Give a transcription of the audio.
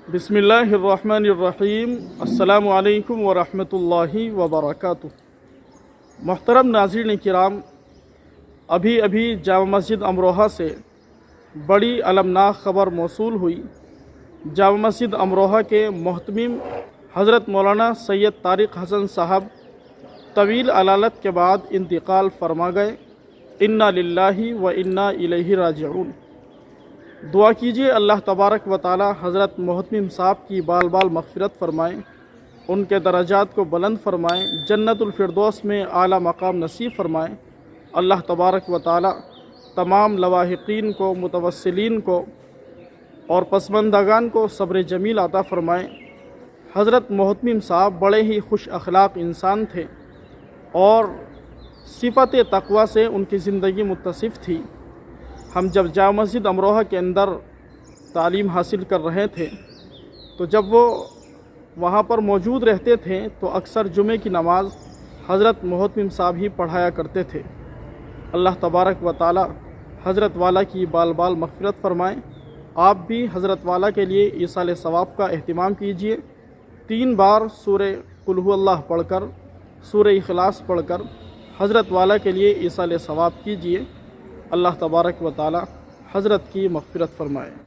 बिस्मिल्लाहिर्रहमानिर्रहीम। अस्सलामु अलैकुम वरहमतुल्लाहि वबरकातुह। मोहतरम नाज़रीन किराम, अभी जामा मस्जिद अमरोहा से बड़ी अलमनाक ख़बर मौसूल हुई। जामा मस्जिद अमरोहा के मोहतमिम हज़रत मौलाना सैयद तारिक हसन साहब तवील अलालत के बाद इंतकाल फरमा गए। इन्ना लिल्लाहि व इन्ना इलैहि राजिऊन। दुआ कीजिए अल्लाह तबारक व ताला हज़रत मोहतमिम साहब की बाल बाल मग़फ़िरत फ़रमाएँ, उनके दराजात को बुलंद फ़रमाएँ, जन्नतुल फ़िरदौस में आला मकाम नसीब फ़रमाएँ। अल्लाह तबारक व ताला तमाम लवाहिकीन को, मुतवस्सिलीन को और पसमंदगान को सब्र जमील अता फ़रमाएँ। हज़रत मोहतमिम साहब बड़े ही खुश अखलाक इंसान थे और सिफ़त तक़वा से उनकी ज़िंदगी मुत्तसिफ़ थी। हम जब जामा मस्जिद अमरोहा के अंदर तालीम हासिल कर रहे थे तो जब वो वहाँ पर मौजूद रहते थे तो अक्सर जुमे की नमाज़ हज़रत मोहतमिम साहब ही पढ़ाया करते थे। अल्लाह तबारक व ताला हज़रत वाला की बाल बाल मग़फ़िरत फ़रमाएँ। आप भी हज़रत वाला के लिए ईसाल सवाब का एहतिमाम कीजिए। 3 बार सूरे कुल हुवल्लाह पढ़कर, सूरे इखलास पढ़कर हज़रत वाला के लिए ईसाल सवाब कीजिए। अल्लाह तबारक व ताला हज़रत की मग़फ़िरत फ़रमाए।